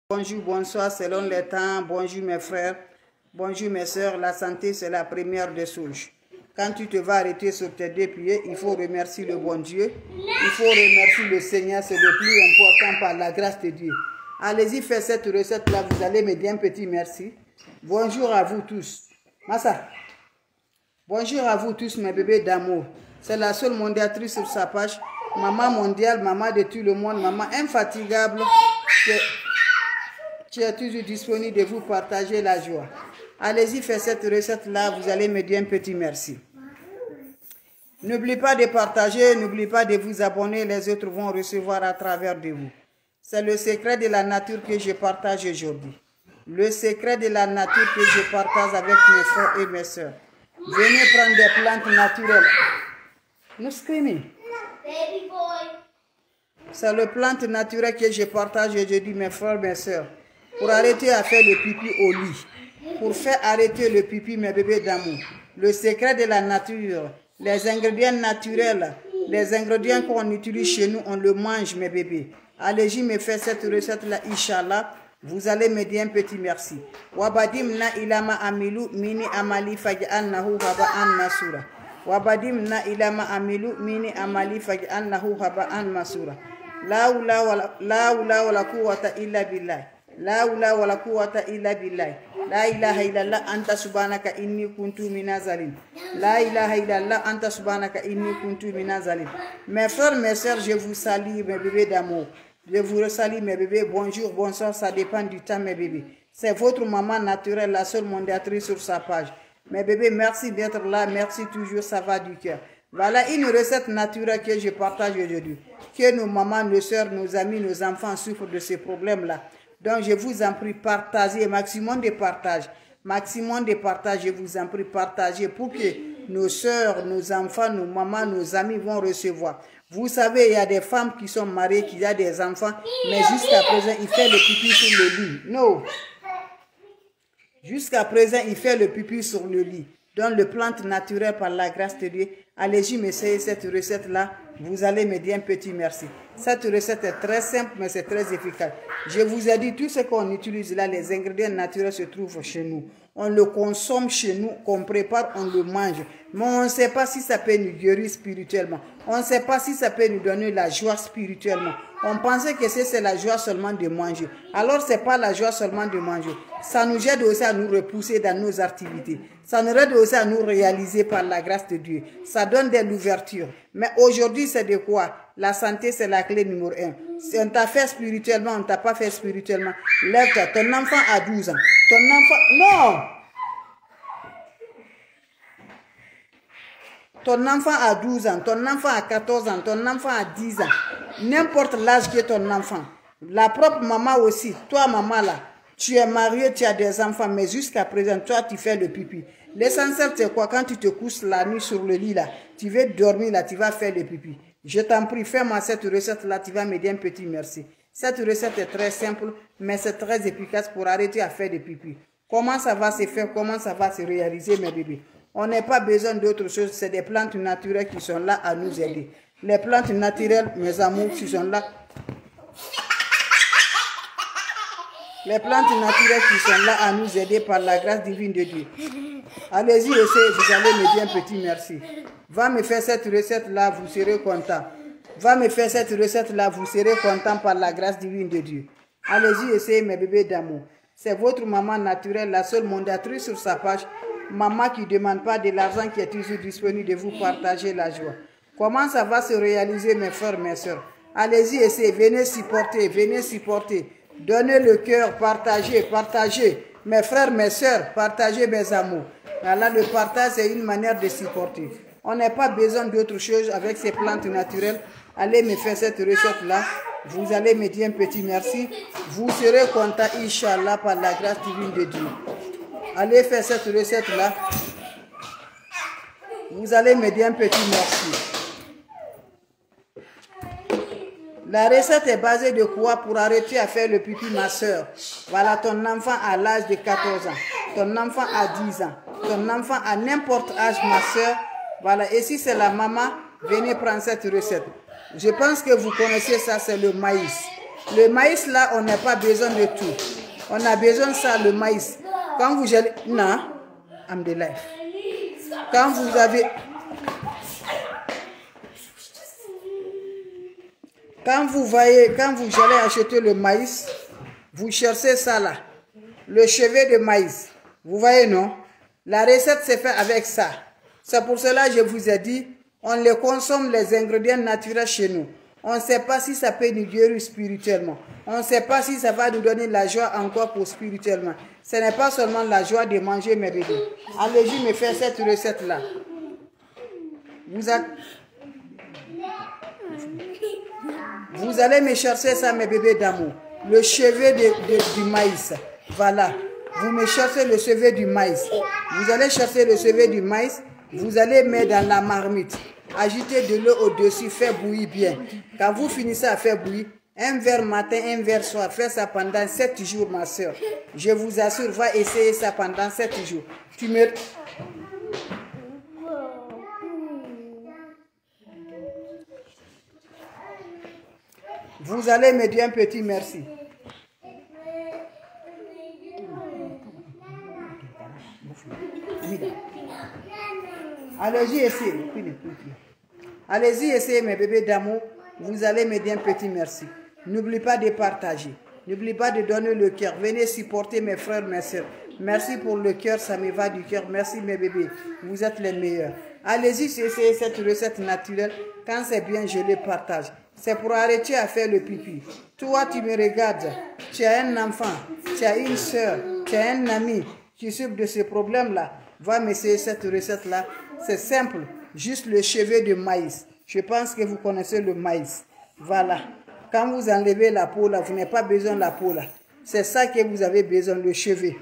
Bonjour, bonsoir, selon les temps. Bonjour mes frères, bonjour mes soeurs. La santé, c'est la première des choses. Quand tu te vas arrêter sur tes deux pieds, il faut remercier le bon Dieu. Il faut remercier le Seigneur, c'est le plus important par la grâce de Dieu. Allez-y, faites cette recette-là, vous allez me dire un petit merci. Bonjour à vous tous. Massa. Bonjour à vous tous, mes bébés d'amour. C'est la seule mondiatrice sur sa page. Maman mondiale, maman de tout le monde, maman infatigable. Tu es toujours disponible de vous partager la joie. Allez-y, faites cette recette-là, vous allez me dire un petit merci. N'oubliez pas de partager, n'oubliez pas de vous abonner, les autres vont recevoir à travers de vous. C'est le secret de la nature que je partage aujourd'hui. Le secret de la nature que je partage avec mes frères et mes soeurs. Venez prendre des plantes naturelles. Nous screaming. C'est le plante naturelle que je partage aujourd'hui, mes frères et mes soeurs. Pour arrêter à faire le pipi au lit. Pour faire arrêter le pipi, mes bébés d'amour. Le secret de la nature. Les ingrédients naturels. Les ingrédients qu'on utilise chez nous, on le mange, mes bébés. Allez-y, me faire cette recette-là, Inch'Allah. Vous allez me dire un petit merci. Wabadimna ilama amilu mini amali faj'alnahu haba'an masura. Wabadimna ilama amilu mini amali faj'alnahu haba'an masura. La hawla wala quwwata illa billah. La hawla wala quwwata illa billah. La ilaha illallah anta subhanaka inni kuntu minazalim. La ilaha illallah anta subhanaka inni kuntu minazalim. Mes frères, mes sœurs, je vous salue, mes bébés d'amour. Je vous salue, mes bébés. Bonjour, bonsoir, ça dépend du temps, mes bébés. C'est votre maman naturelle, la seule mondiatrice sur sa page. Mes bébés, merci d'être là. Merci toujours, ça va du cœur. Voilà une recette naturelle que je partage aujourd'hui. Que nos mamans, nos soeurs, nos amis, nos enfants souffrent de ces problèmes-là. Donc, je vous en prie, partagez, maximum de partage. Maximum de partage, je vous en prie, partagez pour que nos soeurs, nos enfants, nos mamans, nos amis vont recevoir. Vous savez, il y a des femmes qui sont mariées, qui ont des enfants, mais jusqu'à présent, ils font le pipi sur le lit. Non. Jusqu'à présent, il fait le pipi sur le lit. Donc, le plante naturel par la grâce de Dieu. Allez-y, m'essayer cette recette-là. Vous allez me dire un petit merci. Cette recette est très simple, mais c'est très efficace. Je vous ai dit, tout ce qu'on utilise là, les ingrédients naturels se trouvent chez nous. On le consomme chez nous, qu'on prépare, on le mange. Mais on ne sait pas si ça peut nous guérir spirituellement. On ne sait pas si ça peut nous donner la joie spirituellement. On pensait que c'est la joie seulement de manger. Alors, ce n'est pas la joie seulement de manger. Ça nous aide aussi à nous repousser dans nos activités. Ça nous aide aussi à nous réaliser par la grâce de Dieu. Ça donne de l'ouverture. Mais aujourd'hui, c'est de quoi? La santé, c'est la clé numéro 1. Si on t'a fait spirituellement, on ne t'a pas fait spirituellement. Lève-toi. Ton enfant a 12 ans. Ton enfant... Non! Ton enfant a 12 ans. Ton enfant a 14 ans. Ton enfant a 10 ans. N'importe l'âge que ton enfant. La propre maman aussi. Toi, maman, là. Tu es marié, tu as des enfants, mais jusqu'à présent, toi, tu fais le pipi. L'essentiel, c'est quoi? Quand tu te couches la nuit sur le lit, là, tu veux dormir, là, tu vas faire le pipi. Je t'en prie, fais-moi cette recette-là, tu vas me dire un petit merci. Cette recette est très simple, mais c'est très efficace pour arrêter à faire des pipi. Comment ça va se faire? Comment ça va se réaliser, mes bébés? On n'a pas besoin d'autre chose, c'est des plantes naturelles qui sont là à nous aider. Les plantes naturelles, mes amours, qui sont là. Les plantes naturelles qui sont là à nous aider par la grâce divine de Dieu. Allez-y, essayez, vous allez me dire un petit merci. Va me faire cette recette-là, vous serez content. Va me faire cette recette-là, vous serez content par la grâce divine de Dieu. Allez-y, essayez, mes bébés d'amour. C'est votre maman naturelle, la seule mondiatrice sur sa page. Maman qui ne demande pas de l'argent, qui est toujours disponible de vous partager la joie. Comment ça va se réaliser, mes frères, mes soeurs? Allez-y, essayez, venez supporter, venez supporter. Donnez le cœur, partagez, partagez. Mes frères, mes soeurs, partagez mes amours. Voilà, le partage, c'est une manière de supporter. On n'a pas besoin d'autre chose avec ces plantes naturelles. Allez me faire cette recette-là. Vous allez me dire un petit merci. Vous serez content, Inch'Allah, par la grâce divine de Dieu. Allez faire cette recette-là. Vous allez me dire un petit merci. La recette est basée de quoi pour arrêter à faire le pipi, ma soeur? Voilà, ton enfant à l'âge de 14 ans. Ton enfant a 10 ans. Ton enfant à n'importe âge, ma soeur. Voilà, et si c'est la maman, venez prendre cette recette. Je pense que vous connaissez ça, c'est le maïs. Le maïs là, on n'a pas besoin de tout. On a besoin de ça, le maïs. Quand vous allez... Non, I'm the life. Quand vous avez... Quand vous allez acheter le maïs, vous cherchez ça là. Le chevet de maïs. Vous voyez, non? La recette s'est faite avec ça. C'est pour cela que je vous ai dit, on les consomme les ingrédients naturels chez nous. On ne sait pas si ça peut nous guérir spirituellement. On ne sait pas si ça va nous donner la joie encore pour spirituellement. Ce n'est pas seulement la joie de manger mes bébés. Allez-y me faire cette recette-là. Vous allez me chercher ça, mes bébés d'amour. Le chevet du maïs. Voilà. Vous me cherchez le chevet du maïs. Vous allez chercher le chevet du maïs. Vous allez mettre dans la marmite. Agitez de l'eau au-dessus, faites bouillir bien. Quand vous finissez à faire bouillir, un verre matin, un verre soir, faites ça pendant 7 jours, ma soeur. Je vous assure, va essayer ça pendant 7 jours. Vous allez me dire un petit merci. Allez-y, essayez. Allez-y, essayez, mes bébés d'amour. Vous allez me dire un petit merci. N'oubliez pas de partager. N'oubliez pas de donner le cœur. Venez supporter mes frères, mes soeurs. Merci pour le cœur, ça me va du cœur. Merci, mes bébés. Vous êtes les meilleurs. Allez-y, essayez cette recette naturelle. Quand c'est bien, je le partage. C'est pour arrêter à faire le pipi. Toi, tu me regardes. Tu as un enfant. Tu as une soeur. Tu as un ami qui souffre de ce problème-là. Va m'essayer cette recette-là. C'est simple. Juste le chevet de maïs. Je pense que vous connaissez le maïs. Voilà. Quand vous enlevez la peau là, vous n'avez pas besoin de la peau là. C'est ça que vous avez besoin, le chevet.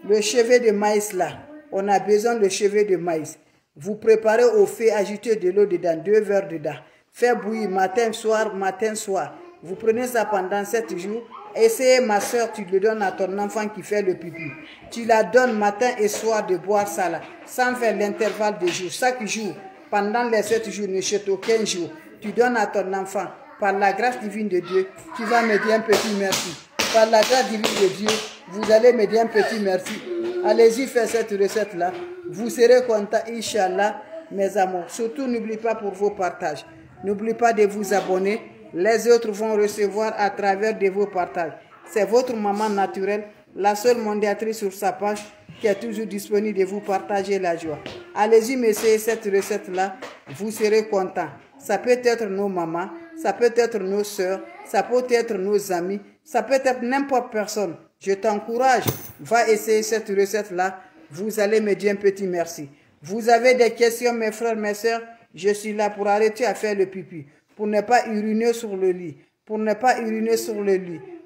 Le chevet de maïs là. On a besoin de chevet de maïs. Vous préparez au feu, ajoutez de l'eau dedans, 2 verres dedans. Faites bouillir matin, soir. Vous prenez ça pendant 7 jours. Essayez, ma soeur, tu le donnes à ton enfant qui fait le pipi. Tu la donnes matin et soir de boire ça là, sans faire l'intervalle de jours. Chaque jour, pendant les 7 jours, ne chute aucun jour. Tu donnes à ton enfant. Par la grâce divine de Dieu, tu vas me dire un petit merci. Par la grâce divine de Dieu, vous allez me dire un petit merci. Allez-y faire cette recette-là. Vous serez content, Inch'Allah, mes amours. Surtout, n'oubliez pas pour vos partages. N'oubliez pas de vous abonner. Les autres vont recevoir à travers de vos partages. C'est votre maman naturelle, la seule mondiatrice sur sa page, qui est toujours disponible de vous partager la joie. Allez-y, m'essayez cette recette-là. Vous serez content. Ça peut être nos mamans, ça peut être nos soeurs, ça peut être nos amis, ça peut être n'importe personne. Je t'encourage, va essayer cette recette-là. Vous allez me dire un petit merci. Vous avez des questions, mes frères, mes soeurs, je suis là pour arrêter à faire le pipi, pour ne pas uriner sur le lit,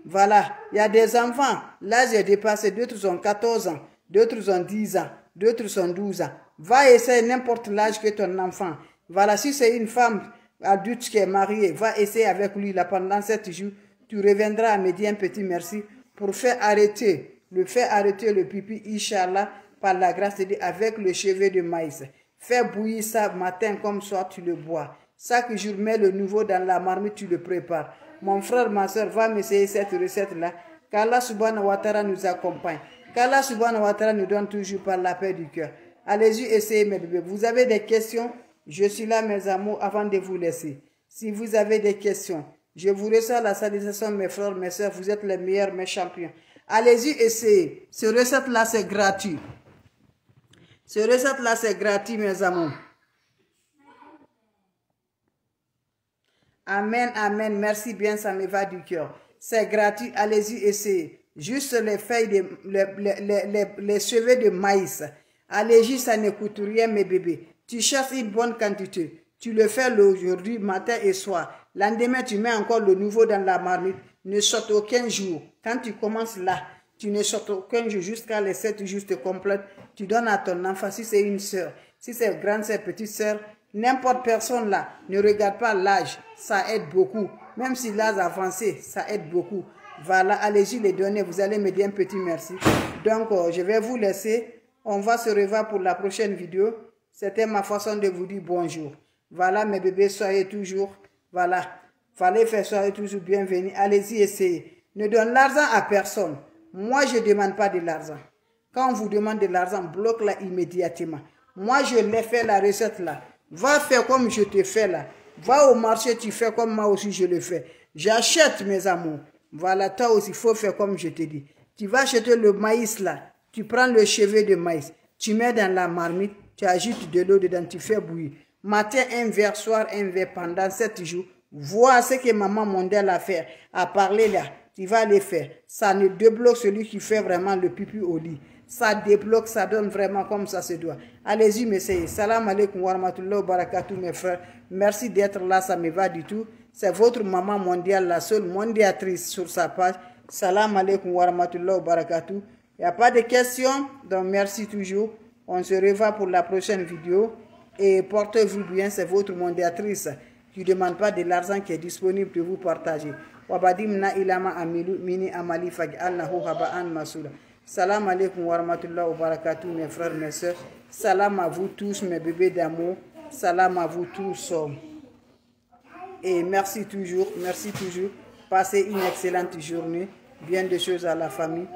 Voilà, il y a des enfants, l'âge est dépassé, d'autres ont 14 ans, d'autres ont 10 ans, d'autres ont 12 ans. Va essayer n'importe l'âge que ton enfant. Voilà, si c'est une femme adulte qui est mariée, va essayer avec lui là pendant 7 jours. Tu reviendras à me dire un petit merci pour faire arrêter le pipi, Inch'Allah, par la grâce de Dieu, avec le chevet de maïs. Fais bouillir ça matin comme soir, tu le bois. Chaque jour, mets le nouveau dans la marmite, tu le prépares. Mon frère, ma soeur, va m'essayer cette recette-là. Qu'Allah subhanahu wa ta'ala nous accompagne. Qu'Allah subhanahu wa ta'ala nous donne toujours par la paix du cœur. Allez-y, essayez mes bébés. Vous avez des questions? Je suis là, mes amours, avant de vous laisser. Si vous avez des questions, je vous reçois la salutation, mes frères, mes soeurs. Vous êtes les meilleurs, mes champions. Allez-y, essayez. Ce recette-là, c'est gratuit. Ce recette-là, c'est gratuit, mes amours. Amen, amen. Merci bien, ça me va du cœur. C'est gratuit, allez-y, essayez. Juste les feuilles, les cheveux de maïs. Allez-y, ça ne coûte rien, mes bébés. Tu cherches une bonne quantité. Tu le fais aujourd'hui, matin et soir. Lendemain, tu mets encore le nouveau dans la marmite. Ne saute aucun jour. Quand tu commences là, tu ne sautes aucun jour jusqu'à les 7 jours te complètes. Tu donnes à ton enfant, si c'est une soeur, si c'est grande soeur, petite soeur, n'importe personne là, ne regarde pas l'âge. Ça aide beaucoup. Même si l'âge avancé, ça aide beaucoup. Voilà, allez-y les donner. Vous allez me dire un petit merci. Donc, je vais vous laisser. On va se revoir pour la prochaine vidéo. C'était ma façon de vous dire bonjour. Voilà mes bébés, soyez toujours, voilà, Fallait faire ça, toujours bienvenue. Allez-y, essayez. Ne donne l'argent à personne. Moi, je ne demande pas de l'argent. Quand on vous demande de l'argent, bloque-la immédiatement. Moi, je l'ai fait la recette là. Va faire comme je te fais là. Va au marché, tu fais comme moi aussi je le fais. J'achète mes amours. Voilà, toi aussi, il faut faire comme je te dis. Tu vas acheter le maïs là. Tu prends le chevet de maïs. Tu mets dans la marmite. Tu ajoutes de l'eau dedans. Tu fais bouillir. Matin, un verre, soir, un verre pendant 7 jours. Vois ce que maman mondiale a fait. A parlé là. Tu vas le faire. Ça ne débloque celui qui fait vraiment le pipi au lit. Ça débloque, ça donne vraiment comme ça se doit. Allez-y, messieurs. Salam alaikum wa rahmatullahi wa barakatuh, mes frères. Merci d'être là, ça me va du tout. C'est votre maman mondiale, la seule mondiatrice sur sa page. Salam alaikum wa rahmatullahi wa barakatuh. Il n'y a pas de questions, donc merci toujours. On se revoit pour la prochaine vidéo. Et portez-vous bien, c'est votre mondiatrice qui ne demande pas de l'argent qui est disponible pour vous partager. Wabadimna ilama amilu mini amali faj'alnahu haba'an masula. Salam alaikum wa rahmatullahi wa barakatuh, mes frères, mes soeurs. Salam à vous tous, mes bébés d'amour. Salam à vous tous. Et merci toujours, merci toujours. Passez une excellente journée. Bien de choses à la famille.